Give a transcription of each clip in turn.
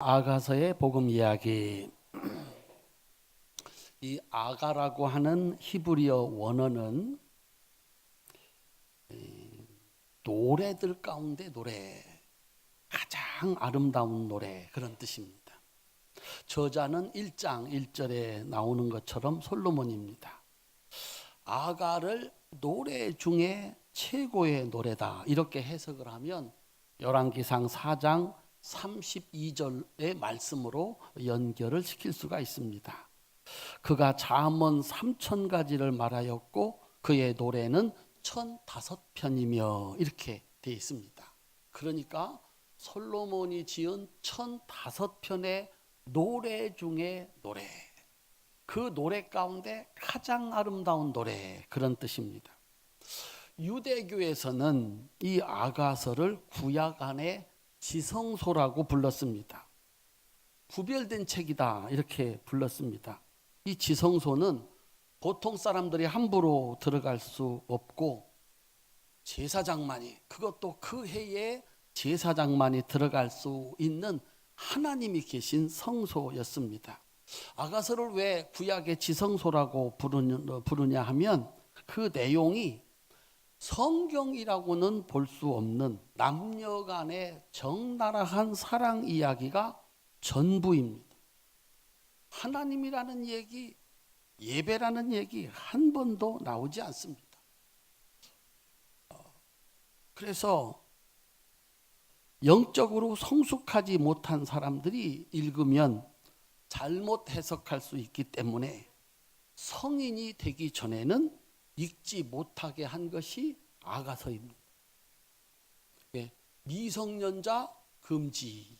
아가서의 복음 이야기. 이 아가라고 하는 히브리어 원어는 노래들 가운데 노래, 가장 아름다운 노래, 그런 뜻입니다. 저자는 1장 1절에 나오는 것처럼 솔로몬입니다. 아가를 노래 중에 최고의 노래다, 이렇게 해석을 하면 열왕기상 4장 32절의 말씀으로 연결을 시킬 수가 있습니다. 그가 잠언 3000가지를 말하였고 그의 노래는 1005편이며 이렇게 되어 있습니다. 그러니까 솔로몬이 지은 1005편의 노래 중에 노래, 그 노래 가운데 가장 아름다운 노래, 그런 뜻입니다. 유대교에서는 이 아가서를 구약 안에 지성소라고 불렀습니다. 구별된 책이다, 이렇게 불렀습니다. 이 지성소는 보통 사람들이 함부로 들어갈 수 없고 제사장만이, 그것도 그 해에 제사장만이 들어갈 수 있는 하나님이 계신 성소였습니다. 아가서를 왜 구약의 지성소라고 부르냐 하면 그 내용이 성경이라고는 볼 수 없는 남녀 간의 적나라한 사랑 이야기가 전부입니다. 하나님이라는 얘기, 예배라는 얘기 한 번도 나오지 않습니다. 그래서 영적으로 성숙하지 못한 사람들이 읽으면 잘못 해석할 수 있기 때문에 성인이 되기 전에는 읽지 못하게 한 것이 아가서입니다. 미성년자 금지.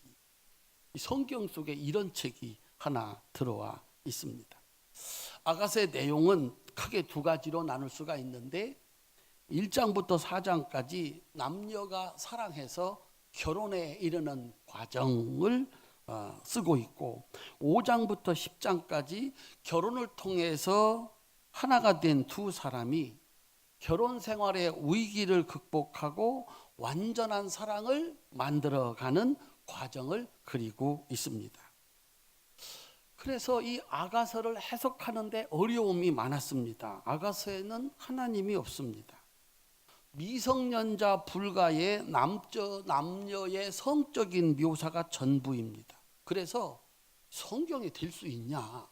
성경 속에 이런 책이 하나 들어와 있습니다. 아가서의 내용은 크게 두 가지로 나눌 수가 있는데 1장부터 4장까지 남녀가 사랑해서 결혼에 이르는 과정을 쓰고 있고 5장부터 10장까지 결혼을 통해서 하나가 된 두 사람이 결혼 생활의 위기를 극복하고 완전한 사랑을 만들어가는 과정을 그리고 있습니다. 그래서 이 아가서를 해석하는데 어려움이 많았습니다. 아가서에는 하나님이 없습니다. 미성년자 불가의 남녀의 성적인 묘사가 전부입니다. 그래서 성경이 될 수 있냐?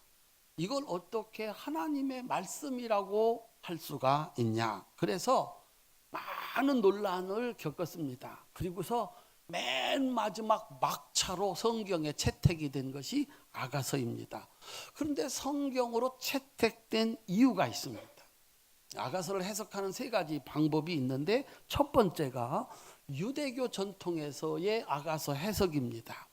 이걸 어떻게 하나님의 말씀이라고 할 수가 있냐? 그래서 많은 논란을 겪었습니다. 그리고서 맨 마지막 막차로 성경에 채택이 된 것이 아가서입니다. 그런데 성경으로 채택된 이유가 있습니다. 아가서를 해석하는 세 가지 방법이 있는데 첫 번째가 유대교 전통에서의 아가서 해석입니다.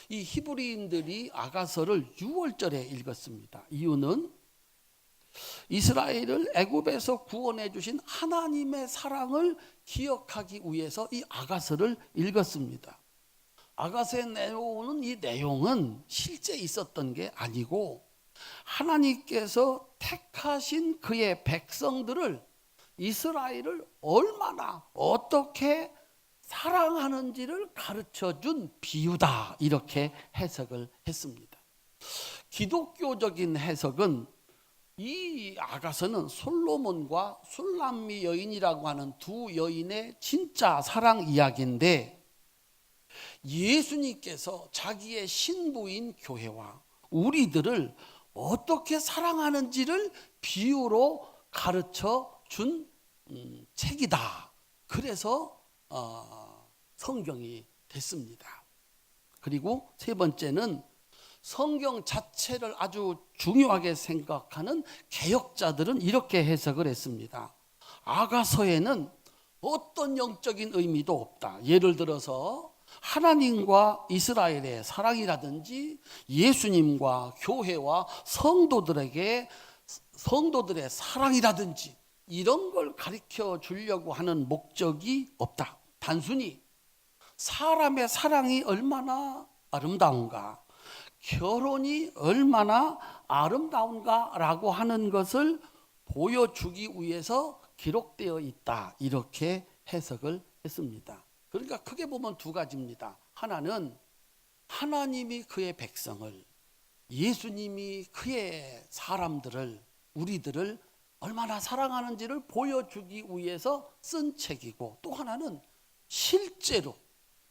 이 히브리인들이 아가서를 6월절에 읽었습니다. 이유는 이스라엘을 애굽에서 구원해 주신 하나님의 사랑을 기억하기 위해서 이 아가서를 읽었습니다. 아가서에 내려오는 이 내용은 실제 있었던 게 아니고 하나님께서 택하신 그의 백성들을, 이스라엘을 얼마나 어떻게 사랑하는지를 가르쳐 준 비유다, 이렇게 해석을 했습니다. 기독교적인 해석은 이 아가서는 솔로몬과 술람미 여인이라고 하는 두 여인의 진짜 사랑 이야기인데 예수님께서 자기의 신부인 교회와 우리들을 어떻게 사랑하는지를 비유로 가르쳐 준 책이다. 그래서 성경이 됐습니다. 그리고 세 번째는 성경 자체를 아주 중요하게 생각하는 개혁자들은 이렇게 해석을 했습니다. 아가서에는 어떤 영적인 의미도 없다. 예를 들어서 하나님과 이스라엘의 사랑이라든지 예수님과 교회와 성도들의 사랑이라든지 이런 걸 가르쳐 주려고 하는 목적이 없다. 단순히 사람의 사랑이 얼마나 아름다운가, 결혼이 얼마나 아름다운가라고 하는 것을 보여주기 위해서 기록되어 있다, 이렇게 해석을 했습니다. 그러니까 크게 보면 두 가지입니다. 하나는 하나님이 그의 백성을, 예수님이 그의 사람들을, 우리들을 얼마나 사랑하는지를 보여주기 위해서 쓴 책이고, 또 하나는 실제로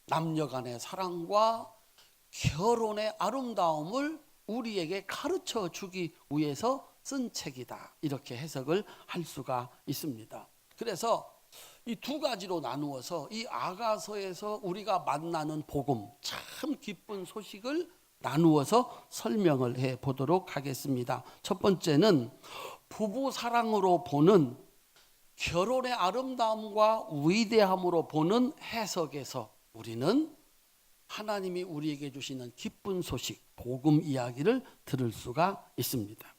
남녀 간의 사랑과 결혼의 아름다움을 우리에게 가르쳐 주기 위해서 쓴 책이다, 이렇게 해석을 할 수가 있습니다. 그래서 이 두 가지로 나누어서 이 아가서에서 우리가 만나는 복음, 참 기쁜 소식을 나누어서 설명을 해 보도록 하겠습니다. 첫 번째는 부부 사랑으로 보는, 결혼의 아름다움과 위대함으로 보는 해석에서 우리는 하나님이 우리에게 주시는 기쁜 소식, 복음 이야기를 들을 수가 있습니다.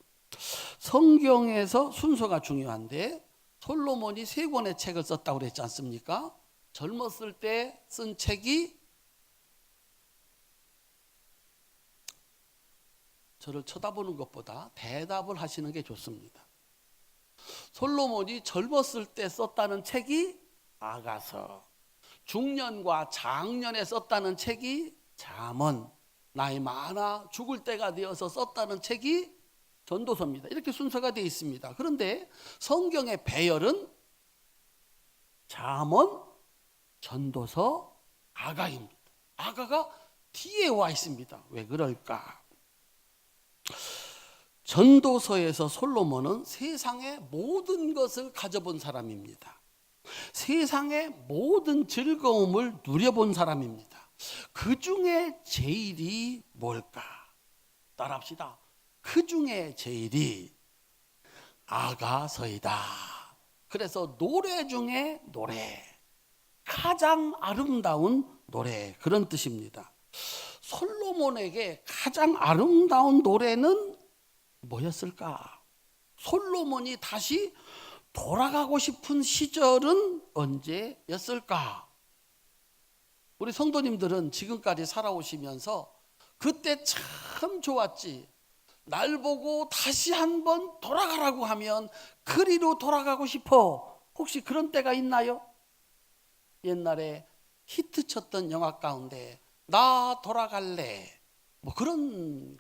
성경에서 순서가 중요한데, 솔로몬이 3권의 책을 썼다고 그랬지 않습니까? 젊었을 때 쓴 책이, 저를 쳐다보는 것보다 대답을 하시는 게 좋습니다. 솔로몬이 젊었을 때 썼다는 책이 아가서, 중년과 장년에 썼다는 책이 잠언, 나이 많아 죽을 때가 되어서 썼다는 책이 전도서입니다. 이렇게 순서가 되어 있습니다. 그런데 성경의 배열은 잠언, 전도서, 아가입니다. 아가가 뒤에 와 있습니다. 왜 그럴까? 전도서에서 솔로몬은 세상의 모든 것을 가져본 사람입니다. 세상의 모든 즐거움을 누려본 사람입니다. 그 중에 제일이 뭘까? 따라합시다. 그 중에 제일이 아가서이다. 그래서 노래 중에 노래, 가장 아름다운 노래, 그런 뜻입니다. 솔로몬에게 가장 아름다운 노래는 뭐였을까? 솔로몬이 다시 돌아가고 싶은 시절은 언제였을까? 우리 성도님들은 지금까지 살아오시면서 그때 참 좋았지, 날 보고 다시 한번 돌아가라고 하면 그리로 돌아가고 싶어, 혹시 그런 때가 있나요? 옛날에 히트쳤던 영화 가운데 나 돌아갈래, 뭐 그런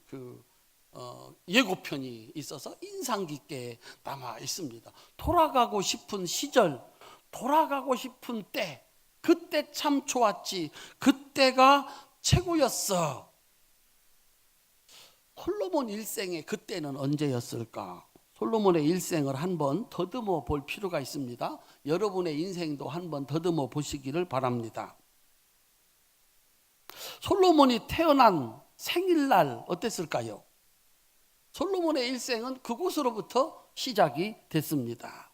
예고편이 있어서 인상 깊게 남아 있습니다. 돌아가고 싶은 시절, 돌아가고 싶은 때, 그때 참 좋았지, 그때가 최고였어. 솔로몬 일생의 그때는 언제였을까? 솔로몬의 일생을 한번 더듬어 볼 필요가 있습니다. 여러분의 인생도 한번 더듬어 보시기를 바랍니다. 솔로몬이 태어난 생일날 어땠을까요? 솔로몬의 일생은 그곳으로부터 시작이 됐습니다.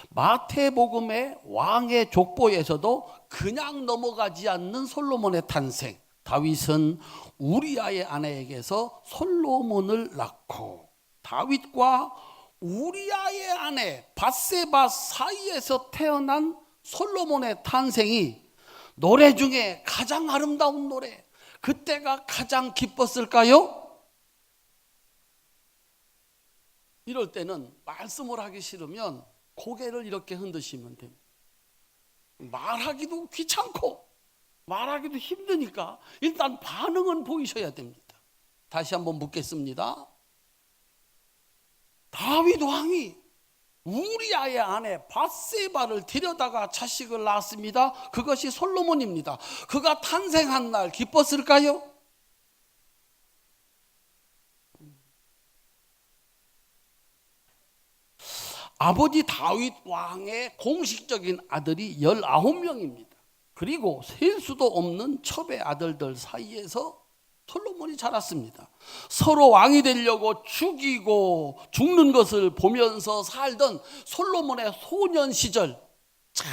마태복음의 왕의 족보에서도 그냥 넘어가지 않는 솔로몬의 탄생, 다윗은 우리아의 아내에게서 솔로몬을 낳고, 다윗과 우리아의 아내 밧세바 사이에서 태어난 솔로몬의 탄생이 노래 중에 가장 아름다운 노래, 그때가 가장 기뻤을까요? 이럴 때는 말씀을 하기 싫으면 고개를 이렇게 흔드시면 됩니다. 말하기도 귀찮고 말하기도 힘드니까 일단 반응은 보이셔야 됩니다. 다시 한번 묻겠습니다. 다윗 왕이 우리아의 아내 밧세바를 데려다가 자식을 낳았습니다. 그것이 솔로몬입니다. 그가 탄생한 날 기뻤을까요? 아버지 다윗 왕의 공식적인 아들이 19명입니다. 그리고 셀 수도 없는 첩의 아들들 사이에서 솔로몬이 자랐습니다. 서로 왕이 되려고 죽이고 죽는 것을 보면서 살던 솔로몬의 소년 시절, 참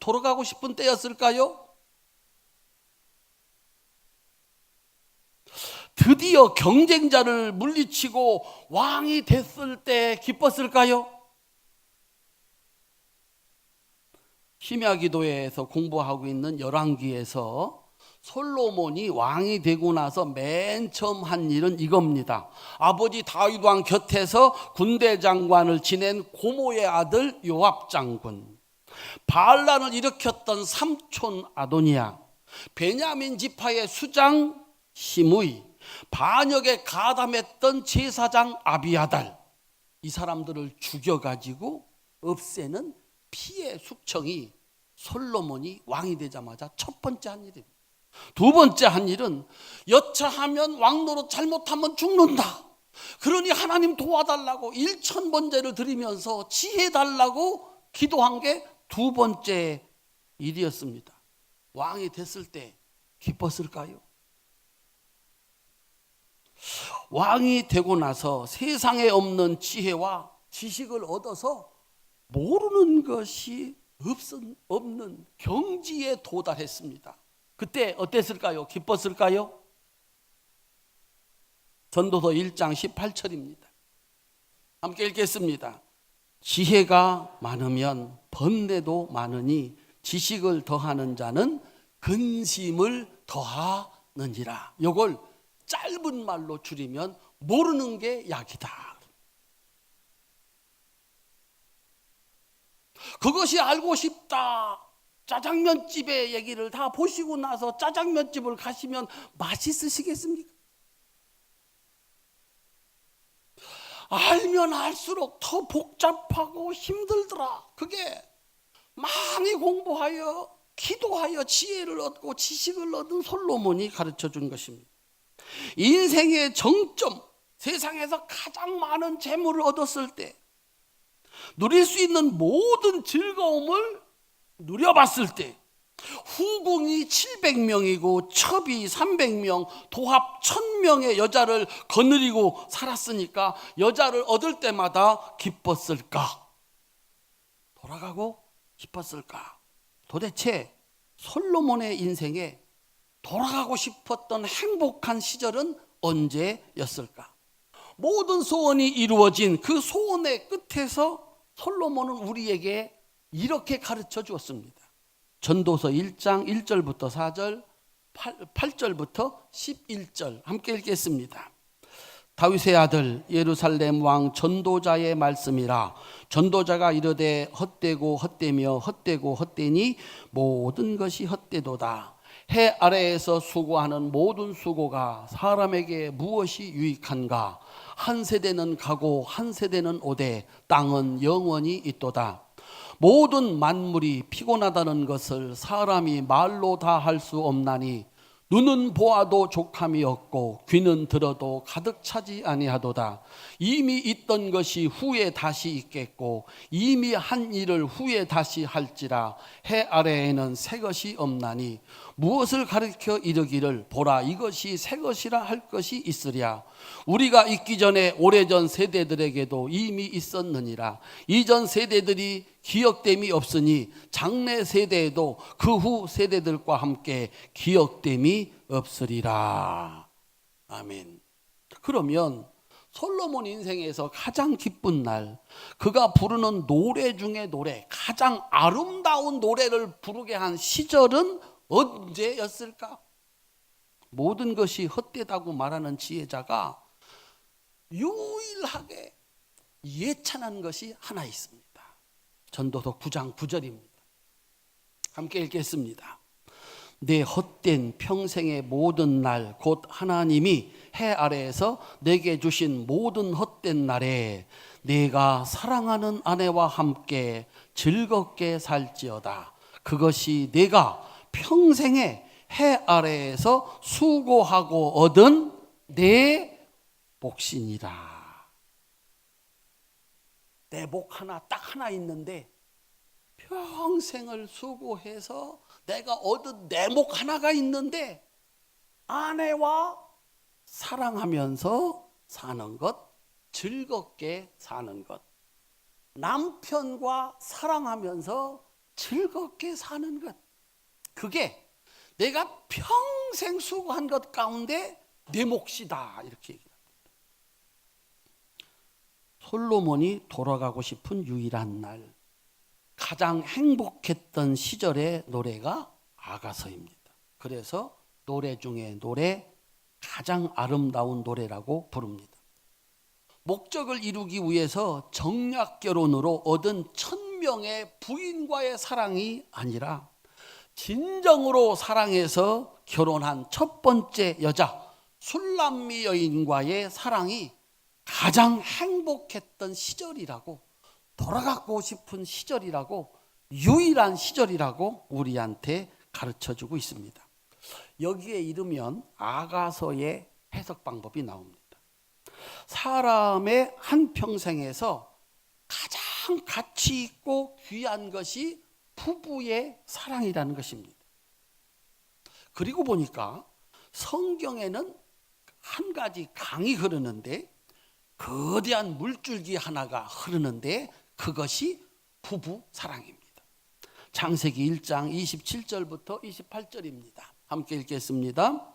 돌아가고 싶은 때였을까요? 드디어 경쟁자를 물리치고 왕이 됐을 때 기뻤을까요? 심야기도에서 공부하고 있는 열왕기에서 솔로몬이 왕이 되고 나서 맨 처음 한 일은 이겁니다. 아버지 다윗 왕 곁에서 군대 장관을 지낸 고모의 아들 요압 장군, 바알란을 일으켰던 삼촌 아도니아, 베냐민 지파의 수장 시므이, 반역에 가담했던 제사장 아비아달, 이 사람들을 죽여가지고 없애는 피해 숙청이 솔로몬이 왕이 되자마자 첫 번째 한 일입니다. 두 번째 한 일은 여차하면 왕노릇 잘못하면 죽는다. 그러니 하나님 도와달라고 1,000번제를 드리면서 지혜 달라고 기도한 게 두 번째 일이었습니다. 왕이 됐을 때 기뻤을까요? 왕이 되고 나서 세상에 없는 지혜와 지식을 얻어서 모르는 것이 없는 경지에 도달했습니다. 그때 어땠을까요? 기뻤을까요? 전도서 1장 18절입니다. 함께 읽겠습니다. 지혜가 많으면 번뇌도 많으니 지식을 더하는 자는 근심을 더하느니라. 이걸 짧은 말로 줄이면 모르는 게 약이다. 그것이 알고 싶다. 짜장면집의 얘기를 다 보시고 나서 짜장면집을 가시면 맛있으시겠습니까? 알면 알수록 더 복잡하고 힘들더라. 그게 많이 공부하여 기도하여 지혜를 얻고 지식을 얻은 솔로몬이 가르쳐 준 것입니다. 인생의 정점, 세상에서 가장 많은 재물을 얻었을 때 누릴 수 있는 모든 즐거움을 누려봤을 때 후궁이 700명이고 첩이 300명, 도합 1000명의 여자를 거느리고 살았으니까 여자를 얻을 때마다 기뻤을까? 돌아가고 싶었을까? 도대체 솔로몬의 인생에 돌아가고 싶었던 행복한 시절은 언제였을까? 모든 소원이 이루어진 그 소원의 끝에서 솔로몬은 우리에게 이렇게 가르쳐 주었습니다. 전도서 1장 1절부터 4절, 8절부터 11절 함께 읽겠습니다. 다윗의 아들 예루살렘 왕 전도자의 말씀이라. 전도자가 이르되 헛되고 헛되며 헛되고 헛되니 모든 것이 헛되도다. 해 아래에서 수고하는 모든 수고가 사람에게 무엇이 유익한가? 한 세대는 가고 한 세대는 오되 땅은 영원히 있도다. 모든 만물이 피곤하다는 것을 사람이 말로 다 할 수 없나니 눈은 보아도 족함이 없고 귀는 들어도 가득 차지 아니하도다. 이미 있던 것이 후에 다시 있겠고 이미 한 일을 후에 다시 할지라. 해 아래에는 새 것이 없나니 무엇을 가르쳐 이르기를 보라 이것이 새 것이라 할 것이 있으랴. 우리가 있기 전에 오래전 세대들에게도 이미 있었느니라. 이전 세대들이 기억됨이 없으니 장래 세대에도 그 후 세대들과 함께 기억됨이 없으리라. 아멘. 그러면 솔로몬 인생에서 가장 기쁜 날, 그가 부르는 노래 중에 노래, 가장 아름다운 노래를 부르게 한 시절은 언제였을까? 모든 것이 헛되다고 말하는 지혜자가 유일하게 예찬한 것이 하나 있습니다. 전도서 9장 9절입니다. 함께 읽겠습니다. 내 헛된 평생의 모든 날 곧 하나님이 해 아래에서 내게 주신 모든 헛된 날에 내가 사랑하는 아내와 함께 즐겁게 살지어다. 그것이 내가 평생에 해 아래에서 수고하고 얻은 내 몫이니라. 내 목 하나 딱 하나 있는데 평생을 수고해서 내가 얻은 내 목 하나가 있는데 아내와 사랑하면서 사는 것, 즐겁게 사는 것, 남편과 사랑하면서 즐겁게 사는 것, 그게 내가 평생 수고한 것 가운데 내 몫이다 이렇게 얘기합니다. 솔로몬이 돌아가고 싶은 유일한 날, 가장 행복했던 시절의 노래가 아가서입니다. 그래서 노래 중에 노래, 가장 아름다운 노래라고 부릅니다. 목적을 이루기 위해서 정략 결혼으로 얻은 1000명의 부인과의 사랑이 아니라 진정으로 사랑해서 결혼한 첫 번째 여자 술람미 여인과의 사랑이 가장 행복했던 시절이라고, 돌아가고 싶은 시절이라고, 유일한 시절이라고 우리한테 가르쳐주고 있습니다. 여기에 이르면 아가서의 해석 방법이 나옵니다. 사람의 한평생에서 가장 가치 있고 귀한 것이 부부의 사랑이라는 것입니다. 그리고 보니까 성경에는 한 가지 강이 흐르는데, 거대한 물줄기 하나가 흐르는데 그것이 부부 사랑입니다. 창세기 1장 27절부터 28절입니다. 함께 읽겠습니다.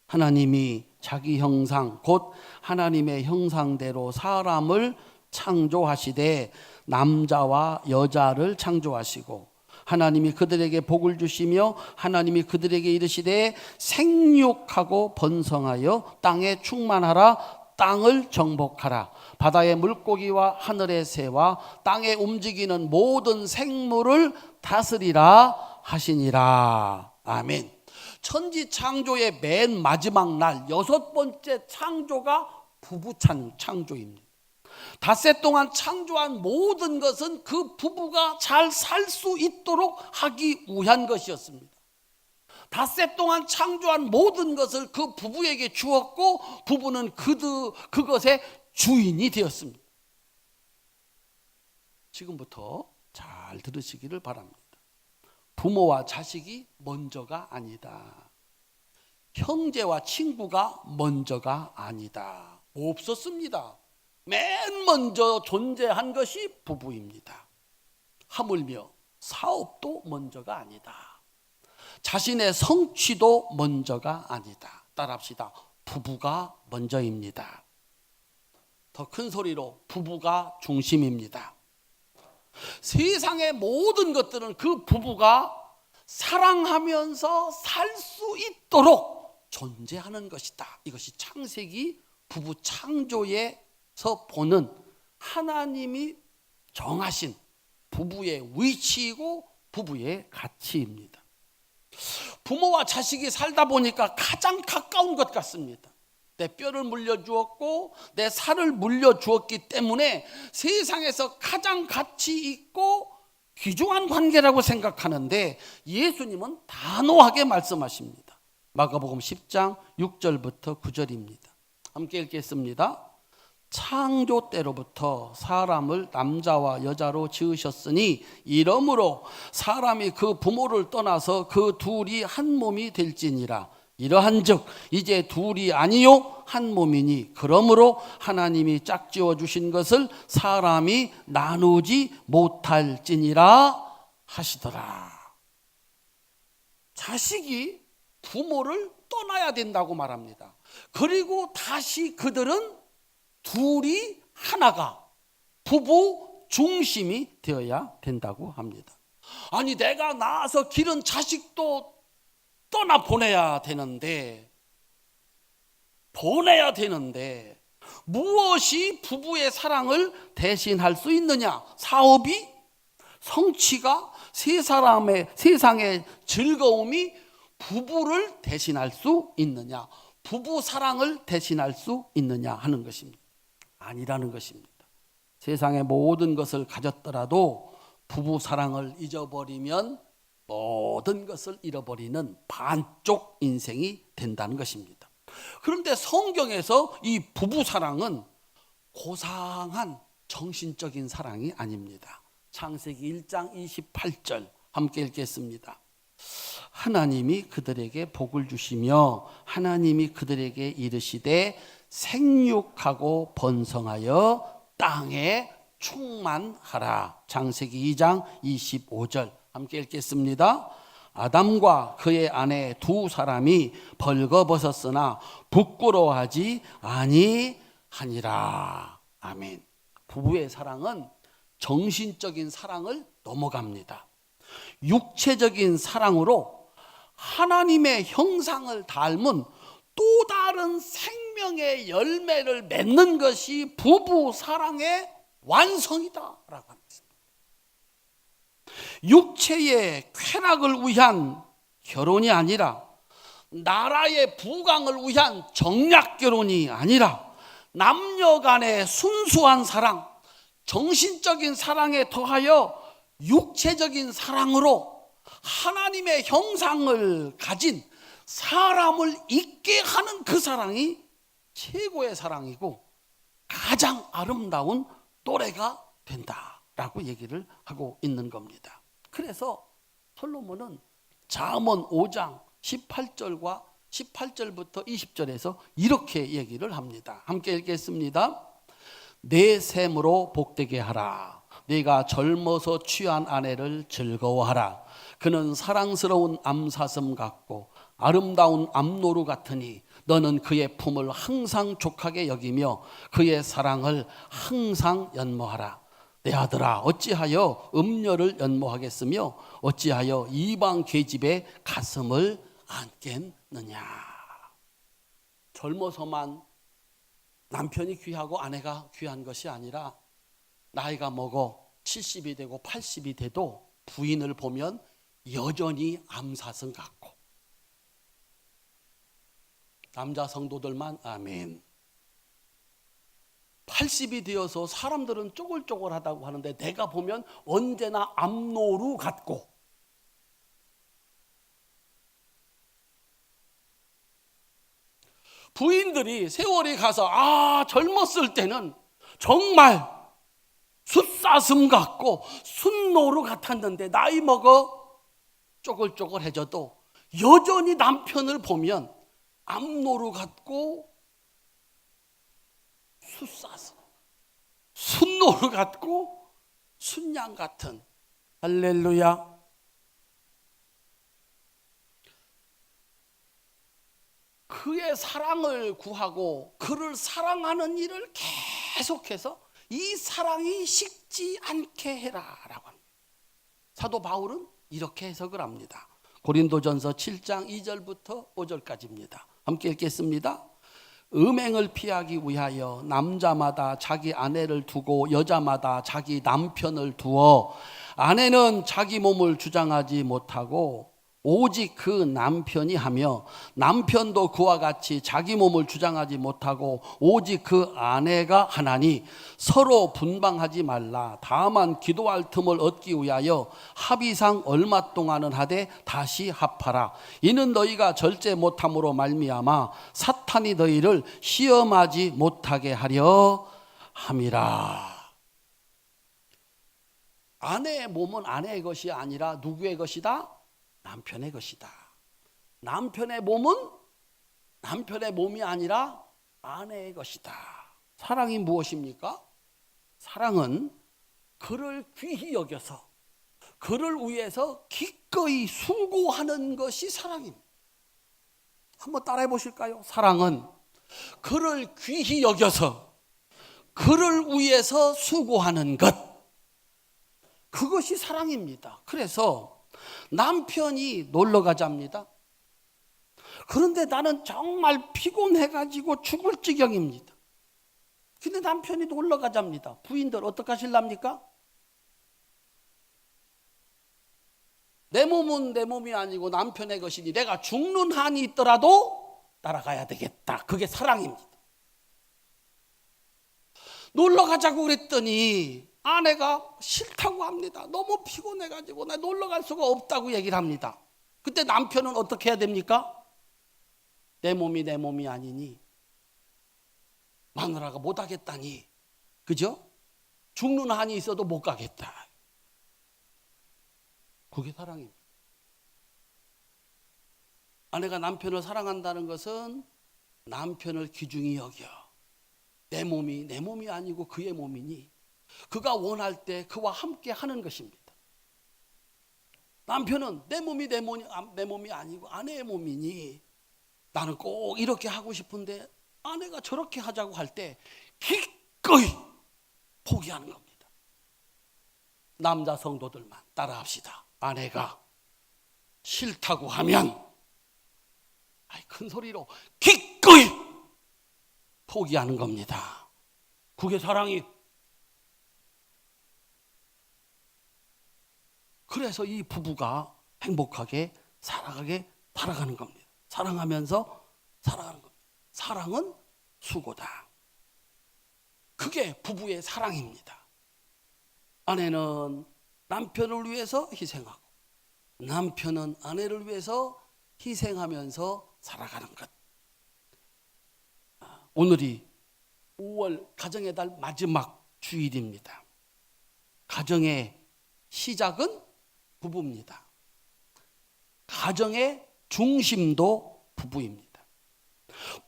하나님이 자기 형상 곧 하나님의 형상대로 사람을 창조하시되 남자와 여자를 창조하시고 하나님이 그들에게 복을 주시며 하나님이 그들에게 이르시되 생육하고 번성하여 땅에 충만하라. 땅을 정복하라. 바다의 물고기와 하늘의 새와 땅에 움직이는 모든 생물을 다스리라 하시니라. 아멘. 천지 창조의 맨 마지막 날 여섯 번째 창조가 부부 창조입니다. 닷새 동안 창조한 모든 것은 그 부부가 잘 살 수 있도록 하기 위한 것이었습니다. 닷새 동안 창조한 모든 것을 그 부부에게 주었고 부부는 그것의 주인이 되었습니다. 지금부터 잘 들으시기를 바랍니다. 부모와 자식이 먼저가 아니다. 형제와 친구가 먼저가 아니다. 없었습니다. 맨 먼저 존재한 것이 부부입니다. 하물며 사업도 먼저가 아니다. 자신의 성취도 먼저가 아니다. 따라합시다. 부부가 먼저입니다. 더 큰 소리로 부부가 중심입니다. 세상의 모든 것들은 그 부부가 사랑하면서 살 수 있도록 존재하는 것이다. 이것이 창세기 부부 창조에서 보는 하나님이 정하신 부부의 위치이고 부부의 가치입니다. 부모와 자식이 살다 보니까 가장 가까운 것 같습니다. 내 뼈를 물려주었고 내 살을 물려주었기 때문에 세상에서 가장 가치 있고 귀중한 관계라고 생각하는데 예수님은 단호하게 말씀하십니다. 마가복음 10장 6절부터 9절입니다. 함께 읽겠습니다. 창조 때로부터 사람을 남자와 여자로 지으셨으니 이러므로 사람이 그 부모를 떠나서 그 둘이 한 몸이 될지니라. 이러한즉 이제 둘이 아니요 한 몸이니 그러므로 하나님이 짝지어 주신 것을 사람이 나누지 못할지니라 하시더라. 자식이 부모를 떠나야 된다고 말합니다. 그리고 다시 그들은 둘이 하나가 부부 중심이 되어야 된다고 합니다. 아니 내가 낳아서 기른 자식도 떠나보내야 되는데 무엇이 부부의 사랑을 대신할 수 있느냐? 사업이? 성취가? 세상의 즐거움이 부부를 대신할 수 있느냐? 부부 사랑을 대신할 수 있느냐 하는 것입니다. 아니라는 것입니다. 세상의 모든 것을 가졌더라도 부부 사랑을 잊어버리면 모든 것을 잃어버리는 반쪽 인생이 된다는 것입니다. 그런데 성경에서 이 부부 사랑은 고상한 정신적인 사랑이 아닙니다. 창세기 1장 28절 함께 읽겠습니다. 하나님이 그들에게 복을 주시며 하나님이 그들에게 이르시되 생육하고 번성하여 땅에 충만하라. 창세기 2장 25절 함께 읽겠습니다. 아담과 그의 아내 두 사람이 벌거벗었으나 부끄러워하지 아니하니라. 아멘. 부부의 사랑은 정신적인 사랑을 넘어갑니다. 육체적인 사랑으로 하나님의 형상을 닮은 또 다른 생명의 열매를 맺는 것이 부부 사랑의 완성이다라고 합니다. 육체의 쾌락을 위한 결혼이 아니라, 나라의 부강을 위한 정략 결혼이 아니라, 남녀 간의 순수한 사랑, 정신적인 사랑에 더하여 육체적인 사랑으로 하나님의 형상을 가진 사람을 있게 하는 그 사랑이 최고의 사랑이고 가장 아름다운 또래가 된다라고 얘기를 하고 있는 겁니다. 그래서 솔로몬은 잠언 5장 18절부터 20절에서 이렇게 얘기를 합니다. 함께 읽겠습니다. 내 샘으로 복되게 하라. 네가 젊어서 취한 아내를 즐거워하라. 그는 사랑스러운 암사슴 같고 아름다운 암노루 같으니 너는 그의 품을 항상 족하게 여기며 그의 사랑을 항상 연모하라. 내 아들아, 어찌하여 음녀를 연모하겠으며 어찌하여 이방 계집의 가슴을 안겠느냐. 젊어서만 남편이 귀하고 아내가 귀한 것이 아니라 나이가 먹어 70이 되고 80이 돼도 부인을 보면 여전히 암사슴 같고, 남자 성도들만 아멘. 80이 되어서 사람들은 쪼글쪼글하다고 하는데 내가 보면 언제나 암노루 같고, 부인들이 세월이 가서 젊었을 때는 정말 숫사슴 같고 순노루 같았는데 나이 먹어 쪼글쪼글해져도 여전히 남편을 보면 암노루 같고 숫사슴, 순노루 같고 순양 같은. 할렐루야. 그의 사랑을 구하고 그를 사랑하는 일을 계속해서 이 사랑이 식지 않게 해라라고 합니다. 사도 바울은 이렇게 해석을 합니다. 고린도전서 7장 2절부터 5절까지입니다. 함께 읽겠습니다. 음행을 피하기 위하여 남자마다 자기 아내를 두고 여자마다 자기 남편을 두어 아내는 자기 몸을 주장하지 못하고 오직 그 남편이 하며 남편도 그와 같이 자기 몸을 주장하지 못하고 오직 그 아내가 하나니 서로 분방하지 말라. 다만 기도할 틈을 얻기 위하여 합의상 얼마 동안은 하되 다시 합하라. 이는 너희가 절제 못함으로 말미암아 사탄이 너희를 시험하지 못하게 하려 함이라. 아내의 몸은 아내의 것이 아니라 누구의 것이다? 남편의 것이다. 남편의 몸은 남편의 몸이 아니라 아내의 것이다. 사랑이 무엇입니까? 사랑은 그를 귀히 여겨서 그를 위해서 기꺼이 수고하는 것이 사랑입니다. 한번 따라해 보실까요? 사랑은 그를 귀히 여겨서 그를 위해서 수고하는 것, 그것이 사랑입니다. 그래서 남편이 놀러 가자입니다. 그런데 나는 정말 피곤해가지고 죽을 지경입니다. 근데 남편이 놀러 가자입니다. 부인들 어떻게 하실랍니까? 내 몸은 내 몸이 아니고 남편의 것이니 내가 죽는 한이 있더라도 따라가야 되겠다. 그게 사랑입니다. 놀러 가자고 그랬더니 아내가 싫다고 합니다. 너무 피곤해가지고 나 놀러 갈 수가 없다고 얘기를 합니다. 그때 남편은 어떻게 해야 됩니까? 내 몸이 내 몸이 아니니 마누라가 못하겠다니, 그죠? 죽는 한이 있어도 못 가겠다. 그게 사랑입니다. 아내가 남편을 사랑한다는 것은 남편을 귀중히 여겨. 내 몸이 내 몸이 아니고 그의 몸이니 그가 원할 때 그와 함께 하는 것입니다. 남편은 내 몸이 내 몸이 아니고 아내의 몸이니 나는 꼭 이렇게 하고 싶은데 아내가 저렇게 하자고 할 때 기꺼이 포기하는 겁니다. 남자 성도들만 따라합시다. 아내가 싫다고 하면 큰 소리로 기꺼이 포기하는 겁니다. 그게 사랑이. 그래서 이 부부가 행복하게 살아가는 겁니다. 사랑하면서 살아가는 겁니다. 사랑은 수고다. 그게 부부의 사랑입니다. 아내는 남편을 위해서 희생하고 남편은 아내를 위해서 희생하면서 살아가는 것. 오늘이 5월 가정의 달 마지막 주일입니다. 가정의 시작은 부부입니다. 가정의 중심도 부부입니다.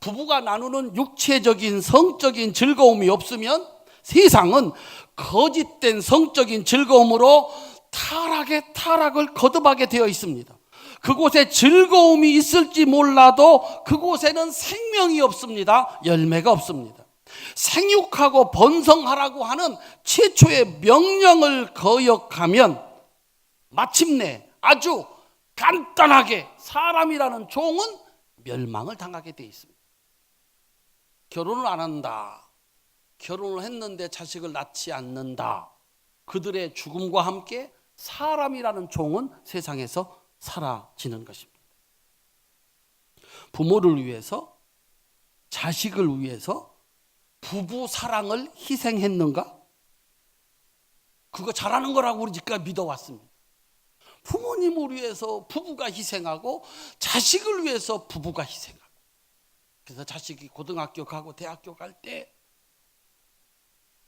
부부가 나누는 육체적인 성적인 즐거움이 없으면 세상은 거짓된 성적인 즐거움으로 타락을 거듭하게 되어 있습니다. 그곳에 즐거움이 있을지 몰라도 그곳에는 생명이 없습니다. 열매가 없습니다. 생육하고 번성하라고 하는 최초의 명령을 거역하면 마침내 아주 간단하게 사람이라는 종은 멸망을 당하게 되어 있습니다. 결혼을 안 한다. 결혼을 했는데 자식을 낳지 않는다. 그들의 죽음과 함께 사람이라는 종은 세상에서 사라지는 것입니다. 부모를 위해서, 자식을 위해서 부부 사랑을 희생했는가? 그거 잘하는 거라고 우리 지금까지 믿어왔습니다. 부모님을 위해서 부부가 희생하고 자식을 위해서 부부가 희생하고, 그래서 자식이 고등학교 가고 대학교 갈 때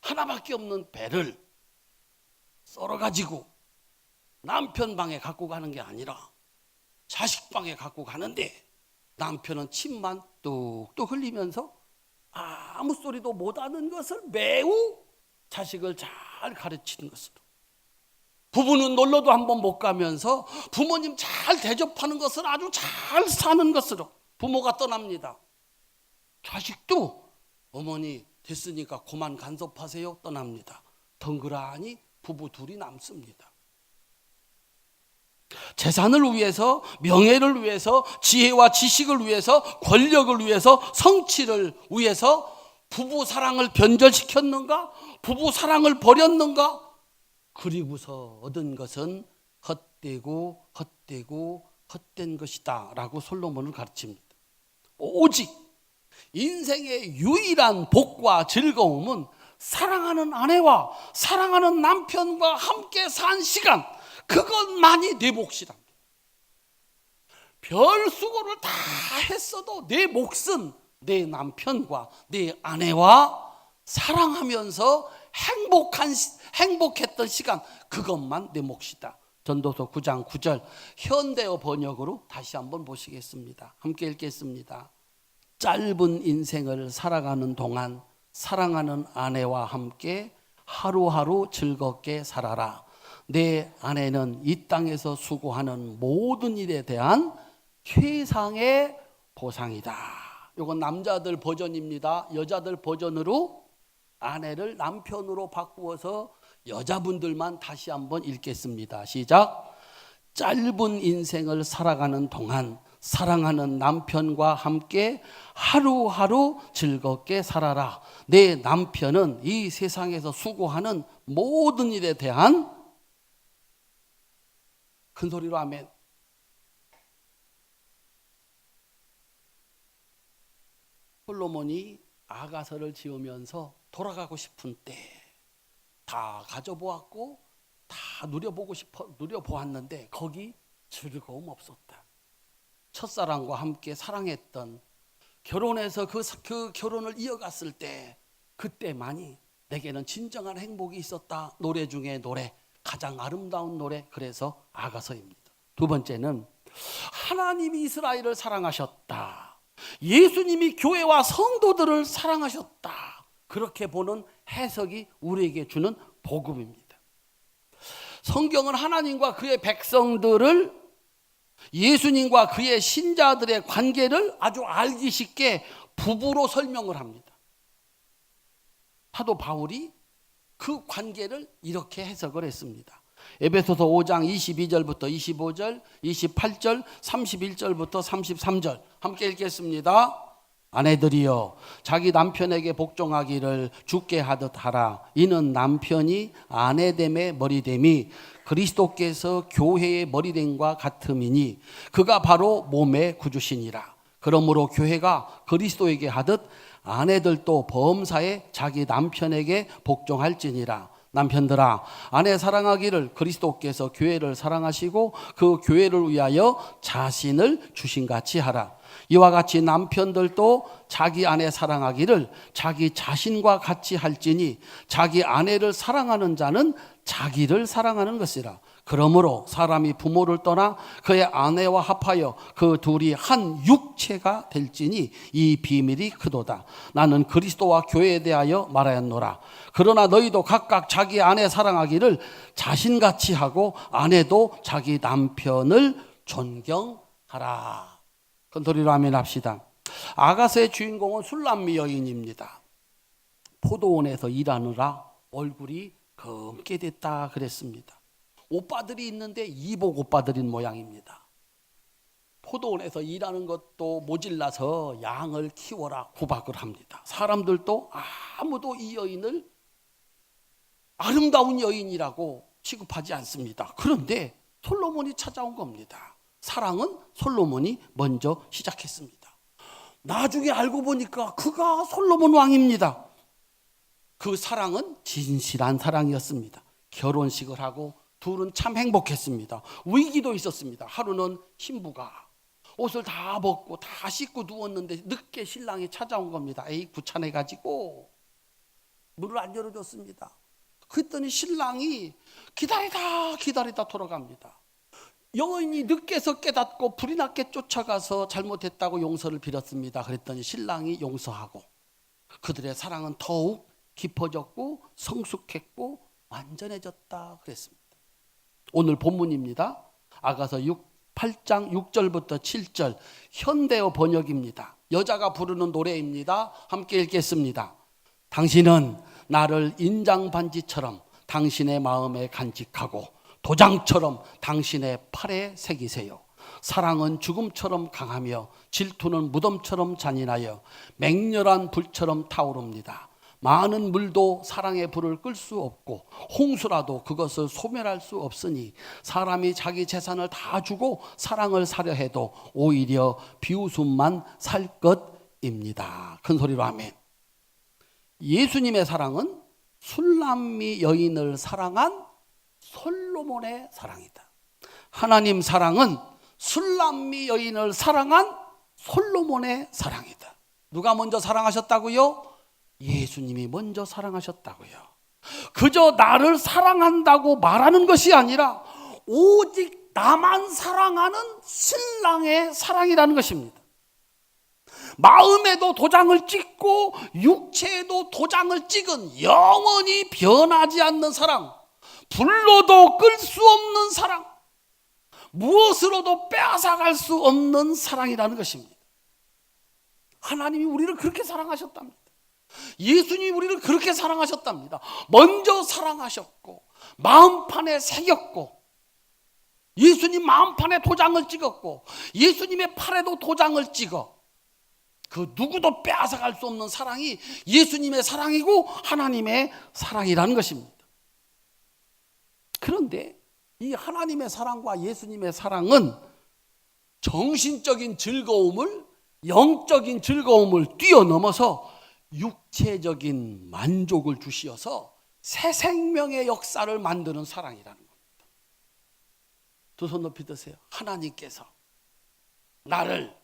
하나밖에 없는 배를 썰어가지고 남편 방에 갖고 가는 게 아니라 자식 방에 갖고 가는데 남편은 침만 뚝뚝 흘리면서 아무 소리도 못하는 것을 매우 자식을 잘 가르치는 것으로, 부부는 놀러도 한번 못 가면서 부모님 잘 대접하는 것을 아주 잘 사는 것으로 부모가 떠납니다. 자식도 어머니 됐으니까 그만 간섭하세요 떠납니다. 덩그라니 부부 둘이 남습니다. 재산을 위해서, 명예를 위해서, 지혜와 지식을 위해서, 권력을 위해서, 성취를 위해서 부부 사랑을 변절시켰는가? 부부 사랑을 버렸는가? 그리고서 얻은 것은 헛된 것이다 라고 솔로몬을 가르칩니다. 오직 인생의 유일한 복과 즐거움은 사랑하는 아내와 사랑하는 남편과 함께 산 시간, 그것만이 내 몫이다. 별 수고를 다 했어도 내 몫은 내 남편과 내 아내와 사랑하면서 행복했던 시간, 그것만 내 몫이다. 전도서 9장 9절 현대어 번역으로 다시 한번 보시겠습니다. 함께 읽겠습니다. 짧은 인생을 살아가는 동안 사랑하는 아내와 함께 하루하루 즐겁게 살아라. 내 아내는 이 땅에서 수고하는 모든 일에 대한 최상의 보상이다. 이건 남자들 버전입니다. 여자들 버전으로 아내를 남편으로 바꾸어서 여자분들만 다시 한번 읽겠습니다. 시작. 짧은 인생을 살아가는 동안 사랑하는 남편과 함께 하루하루 즐겁게 살아라. 내 남편은 이 세상에서 수고하는 모든 일에 대한, 큰 소리로 아멘. 솔로몬이 아가서를 지으면서 돌아가고 싶은 때 다 가져보았고 다 누려보았는데 거기 즐거움 없었다. 첫사랑과 함께 사랑했던, 결혼해서 그 결혼을 이어갔을 때 그때만이 내게는 진정한 행복이 있었다. 노래 중에 노래, 가장 아름다운 노래, 그래서 아가서입니다. 두 번째는 하나님이 이스라엘을 사랑하셨다. 예수님이 교회와 성도들을 사랑하셨다. 그렇게 보는 해석이 우리에게 주는 복음입니다. 성경은 하나님과 그의 백성들을, 예수님과 그의 신자들의 관계를 아주 알기 쉽게 부부로 설명을 합니다. 사도 바울이 그 관계를 이렇게 해석을 했습니다. 에베소서 5장 22절부터 25절, 28절, 31절부터 33절 함께 읽겠습니다. 아내들이여 자기 남편에게 복종하기를 주께 하듯 하라. 이는 남편이 아내됨의 머리됨이 그리스도께서 교회의 머리됨과 같음이니 그가 바로 몸의 구주시니라. 그러므로 교회가 그리스도에게 하듯 아내들도 범사에 자기 남편에게 복종할지니라. 남편들아 아내 사랑하기를 그리스도께서 교회를 사랑하시고 그 교회를 위하여 자신을 주신같이 하라. 이와 같이 남편들도 자기 아내 사랑하기를 자기 자신과 같이 할지니 자기 아내를 사랑하는 자는 자기를 사랑하는 것이라. 그러므로 사람이 부모를 떠나 그의 아내와 합하여 그 둘이 한 육체가 될지니 이 비밀이 크도다. 나는 그리스도와 교회에 대하여 말하였노라. 그러나 너희도 각각 자기 아내 사랑하기를 자신같이 하고 아내도 자기 남편을 존경하라. 큰 소리로 아멘 합시다. 아가서의 주인공은 술람미 여인입니다. 포도원에서 일하느라 얼굴이 검게 됐다 그랬습니다. 오빠들이 있는데 이복 오빠들인 모양입니다. 포도원에서 일하는 것도 모질라서 양을 키워라 구박을 합니다. 사람들도 아무도 이 여인을 아름다운 여인이라고 취급하지 않습니다. 그런데 솔로몬이 찾아온 겁니다. 사랑은 솔로몬이 먼저 시작했습니다. 나중에 알고 보니까 그가 솔로몬 왕입니다. 그 사랑은 진실한 사랑이었습니다. 결혼식을 하고 둘은 참 행복했습니다. 위기도 있었습니다. 하루는 신부가 옷을 다 벗고 다 씻고 누웠는데 늦게 신랑이 찾아온 겁니다. 에이 귀찮아가지고 문을 안 열어줬습니다. 그랬더니 신랑이 기다리다 돌아갑니다. 여인이 늦게서 깨닫고 불이 났게 쫓아가서 잘못했다고 용서를 빌었습니다. 그랬더니 신랑이 용서하고 그들의 사랑은 더욱 깊어졌고 성숙했고 완전해졌다 그랬습니다. 오늘 본문입니다. 아가서 8장 6절부터 7절 현대어 번역입니다. 여자가 부르는 노래입니다. 함께 읽겠습니다. 당신은 나를 인장반지처럼 당신의 마음에 간직하고 도장처럼 당신의 팔에 새기세요. 사랑은 죽음처럼 강하며 질투는 무덤처럼 잔인하여 맹렬한 불처럼 타오릅니다. 많은 물도 사랑의 불을 끌 수 없고 홍수라도 그것을 소멸할 수 없으니 사람이 자기 재산을 다 주고 사랑을 사려 해도 오히려 비웃음만 살 것입니다. 큰 소리로 아멘. 예수님의 사랑은 술람미 여인을 사랑한 솔로몬의 사랑이다. 하나님 사랑은 술람미 여인을 사랑한 솔로몬의 사랑이다. 누가 먼저 사랑하셨다고요? 예수님이 먼저 사랑하셨다고요. 그저 나를 사랑한다고 말하는 것이 아니라 오직 나만 사랑하는 신랑의 사랑이라는 것입니다. 마음에도 도장을 찍고 육체에도 도장을 찍은 영원히 변하지 않는 사랑, 불로도 끌 수 없는 사랑, 무엇으로도 빼앗아갈 수 없는 사랑이라는 것입니다. 하나님이 우리를 그렇게 사랑하셨답니다. 예수님이 우리를 그렇게 사랑하셨답니다. 먼저 사랑하셨고 마음판에 새겼고 예수님 마음판에 도장을 찍었고 예수님의 팔에도 도장을 찍어 그 누구도 빼앗아갈 수 없는 사랑이 예수님의 사랑이고 하나님의 사랑이라는 것입니다. 그런데 이 하나님의 사랑과 예수님의 사랑은 정신적인 즐거움을, 영적인 즐거움을 뛰어넘어서 육체적인 만족을 주시어서 새 생명의 역사를 만드는 사랑이라는 겁니다. 두 손 높이 드세요. 하나님께서 나를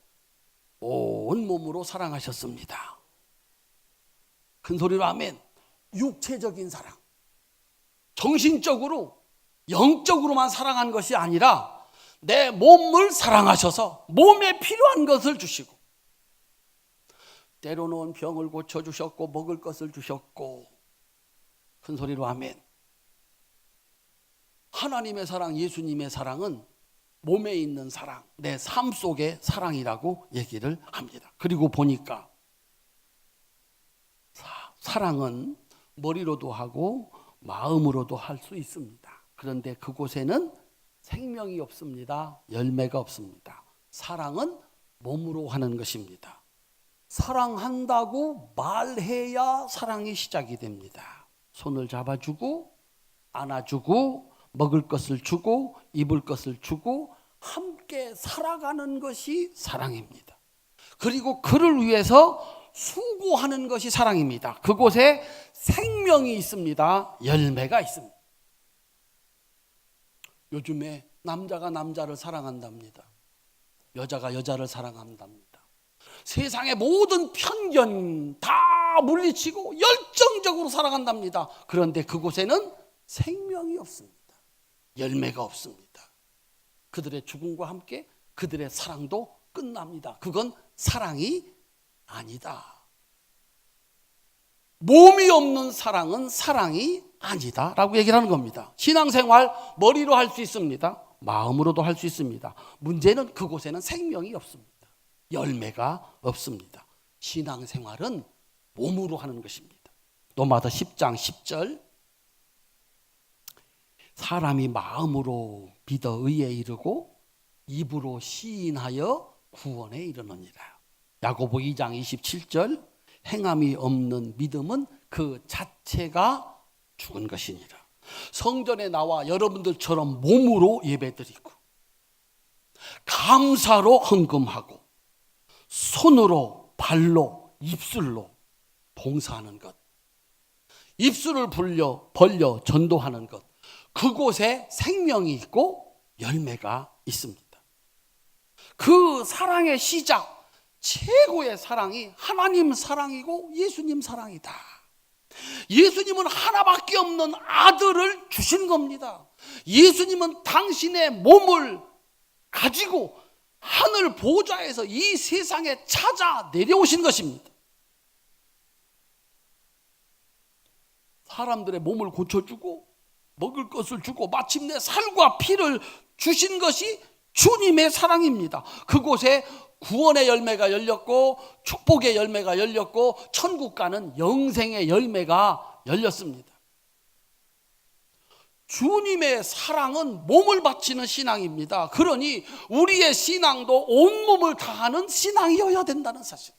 온 몸으로 사랑하셨습니다. 큰 소리로 아멘. 육체적인 사랑, 정신적으로 영적으로만 사랑한 것이 아니라 내 몸을 사랑하셔서 몸에 필요한 것을 주시고 때로는 병을 고쳐주셨고 먹을 것을 주셨고 큰 소리로 아멘. 하나님의 사랑, 예수님의 사랑은 몸에 있는 사랑, 내 삶 속의 사랑이라고 얘기를 합니다. 그리고 보니까 사랑은 머리로도 하고 마음으로도 할 수 있습니다. 그런데 그곳에는 생명이 없습니다. 열매가 없습니다. 사랑은 몸으로 하는 것입니다. 사랑한다고 말해야 사랑이 시작이 됩니다. 손을 잡아주고 안아주고 먹을 것을 주고 입을 것을 주고 함께 살아가는 것이 사랑입니다. 그리고 그를 위해서 수고하는 것이 사랑입니다. 그곳에 생명이 있습니다. 열매가 있습니다. 요즘에 남자가 남자를 사랑한답니다. 여자가 여자를 사랑한답니다. 세상의 모든 편견 다 물리치고 열정적으로 사랑한답니다. 그런데 그곳에는 생명이 없습니다. 열매가 없습니다. 그들의 죽음과 함께 그들의 사랑도 끝납니다. 그건 사랑이 아니다. 몸이 없는 사랑은 사랑이 아니다 라고 얘기를 하는 겁니다. 신앙생활 머리로 할 수 있습니다. 마음으로도 할 수 있습니다. 문제는 그곳에는 생명이 없습니다. 열매가 없습니다. 신앙생활은 몸으로 하는 것입니다. 로마서 10장 10절 사람이 마음으로 믿어 의에 이르고 입으로 시인하여 구원에 이르느니라. 야고보 2장 27절 행함이 없는 믿음은 그 자체가 죽은 것이니라. 성전에 나와 여러분들처럼 몸으로 예배드리고 감사로 헌금하고 손으로 발로 입술로 봉사하는 것, 입술을 벌려 전도하는 것, 그곳에 생명이 있고 열매가 있습니다. 그 사랑의 시작, 최고의 사랑이 하나님 사랑이고 예수님 사랑이다. 예수님은 하나밖에 없는 아들을 주신 겁니다. 예수님은 당신의 몸을 가지고 하늘 보좌에서 이 세상에 찾아 내려오신 것입니다. 사람들의 몸을 고쳐주고 먹을 것을 주고 마침내 살과 피를 주신 것이 주님의 사랑입니다. 그곳에 구원의 열매가 열렸고 축복의 열매가 열렸고 천국 가는 영생의 열매가 열렸습니다. 주님의 사랑은 몸을 바치는 신앙입니다. 그러니 우리의 신앙도 온몸을 다하는 신앙이어야 된다는 사실.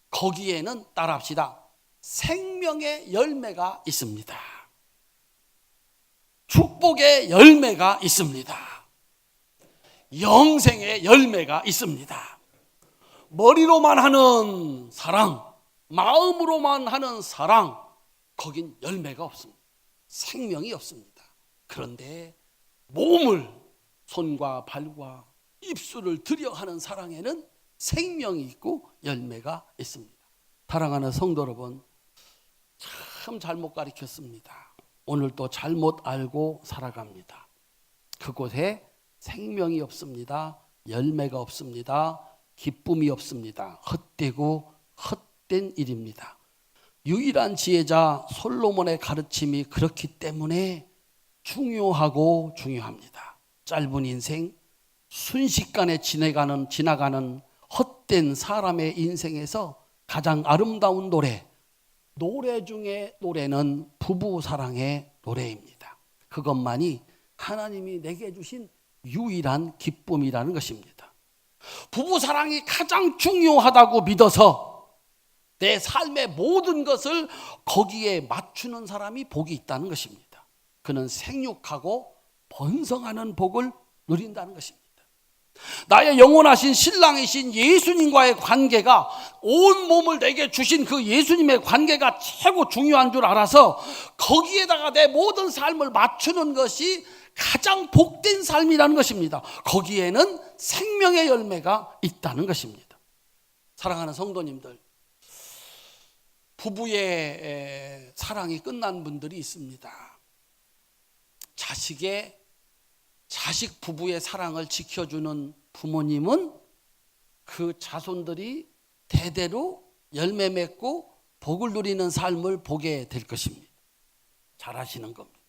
거기에는 따라합시다. 생명의 열매가 있습니다. 축복의 열매가 있습니다. 영생의 열매가 있습니다. 머리로만 하는 사랑, 마음으로만 하는 사랑, 거긴 열매가 없습니다. 생명이 없습니다. 그런데 몸을 손과 발과 입술을 들여 하는 사랑에는 생명이 있고 열매가 있습니다. 사랑하는 성도 여러분, 참 잘못 가르쳤습니다. 오늘도 잘못 알고 살아갑니다. 그곳에 생명이 없습니다. 열매가 없습니다. 기쁨이 없습니다. 헛되고 헛된 일입니다. 유일한 지혜자 솔로몬의 가르침이 그렇기 때문에 중요하고 중요합니다. 짧은 인생, 순식간에 지나가는 헛된 사람의 인생에서 가장 아름다운 노래 중에 노래는 부부 사랑의 노래입니다. 그것만이 하나님이 내게 주신 유일한 기쁨이라는 것입니다. 부부 사랑이 가장 중요하다고 믿어서 내 삶의 모든 것을 거기에 맞추는 사람이 복이 있다는 것입니다. 그는 생육하고 번성하는 복을 누린다는 것입니다. 나의 영원하신 신랑이신 예수님과의 관계가 온 몸을 내게 주신 그 예수님의 관계가 최고 중요한 줄 알아서 거기에다가 내 모든 삶을 맞추는 것이 가장 복된 삶이라는 것입니다. 거기에는 생명의 열매가 있다는 것입니다. 사랑하는 성도님들, 부부의 사랑이 끝난 분들이 있습니다. 자식 부부의 사랑을 지켜주는 부모님은 그 자손들이 대대로 열매 맺고 복을 누리는 삶을 보게 될 것입니다. 잘하시는 겁니다.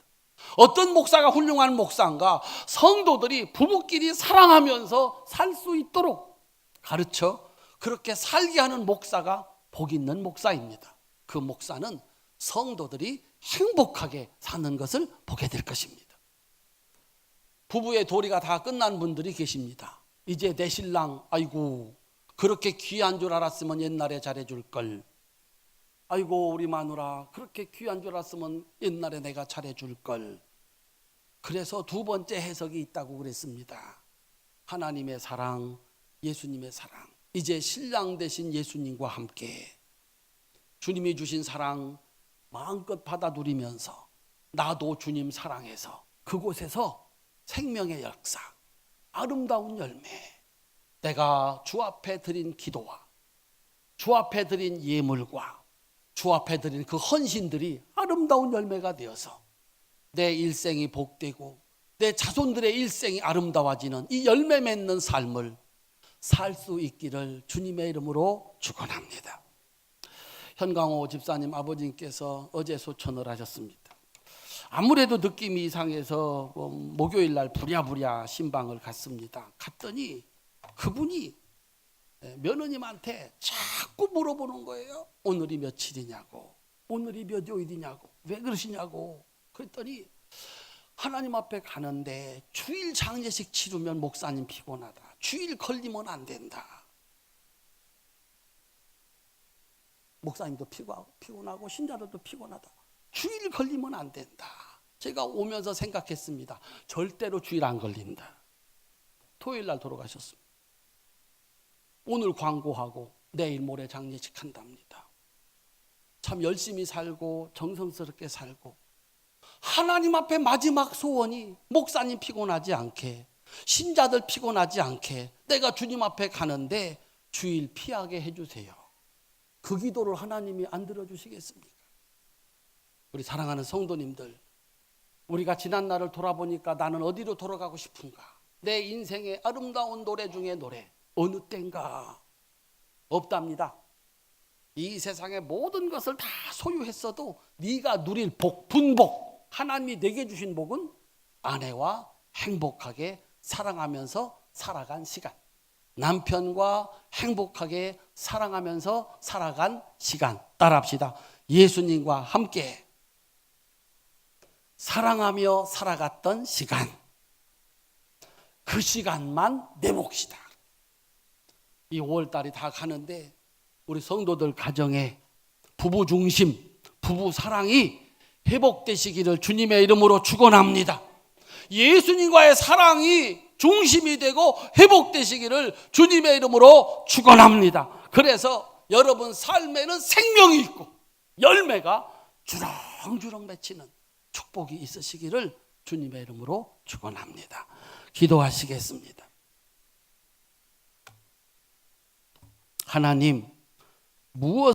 어떤 목사가 훌륭한 목사인가? 성도들이 부부끼리 사랑하면서 살 수 있도록 가르쳐 그렇게 살게 하는 목사가 복 있는 목사입니다. 그 목사는 성도들이 행복하게 사는 것을 보게 될 것입니다. 부부의 도리가 다 끝난 분들이 계십니다. 이제 내 신랑 아이고 그렇게 귀한 줄 알았으면 옛날에 잘해줄 걸. 아이고 우리 마누라 그렇게 귀한 줄 알았으면 옛날에 내가 잘해줄 걸. 그래서 두 번째 해석이 있다고 그랬습니다. 하나님의 사랑, 예수님의 사랑. 이제 신랑 되신 예수님과 함께 주님이 주신 사랑 마음껏 받아 누리면서 나도 주님 사랑해서 그곳에서 생명의 역사, 아름다운 열매, 내가 주 앞에 드린 기도와 주 앞에 드린 예물과 주 앞에 드린 그 헌신들이 아름다운 열매가 되어서 내 일생이 복되고 내 자손들의 일생이 아름다워지는 이 열매 맺는 삶을 살 수 있기를 주님의 이름으로 축원합니다. 현강호 집사님 아버님께서 어제 소천을 하셨습니다. 아무래도 느낌이 이상해서 목요일 날 부랴부랴 신방을 갔습니다. 갔더니 그분이 며느님한테 자꾸 물어보는 거예요. 오늘이 며칠이냐고, 오늘이 몇 요일이냐고, 왜 그러시냐고. 그랬더니 하나님 앞에 가는데 주일 장례식 치르면 목사님 피곤하다. 주일 걸리면 안 된다. 목사님도 피곤하고 신자들도 피곤하다. 주일 걸리면 안 된다. 제가 오면서 생각했습니다. 절대로 주일 안 걸린다. 토요일 날 돌아가셨습니다. 오늘 광고하고 내일 모레 장례식 한답니다. 참 열심히 살고 정성스럽게 살고 하나님 앞에 마지막 소원이 목사님 피곤하지 않게, 신자들 피곤하지 않게 내가 주님 앞에 가는데 주일 피하게 해주세요. 그 기도를 하나님이 안 들어주시겠습니까? 우리 사랑하는 성도님들, 우리가 지난 날을 돌아보니까 나는 어디로 돌아가고 싶은가? 내 인생의 아름다운 노래 중에 노래 어느 때인가? 없답니다. 이 세상의 모든 것을 다 소유했어도 네가 누릴 복, 분복, 하나님이 내게 주신 복은 아내와 행복하게 사랑하면서 살아간 시간, 남편과 행복하게 사랑하면서 살아간 시간. 따라합시다. 예수님과 함께 사랑하며 살아갔던 시간, 그 시간만 내봅시다. 이 5월달이 다 가는데 우리 성도들 가정에 부부 중심, 부부 사랑이 회복되시기를 주님의 이름으로 축원합니다. 예수님과의 사랑이 중심이 되고 회복되시기를 주님의 이름으로 축원합니다. 그래서 여러분 삶에는 생명이 있고 열매가 주렁주렁 맺히는 축복이 있으시기를 주님의 이름으로 축원합니다. 기도하시겠습니다. 하나님, 무엇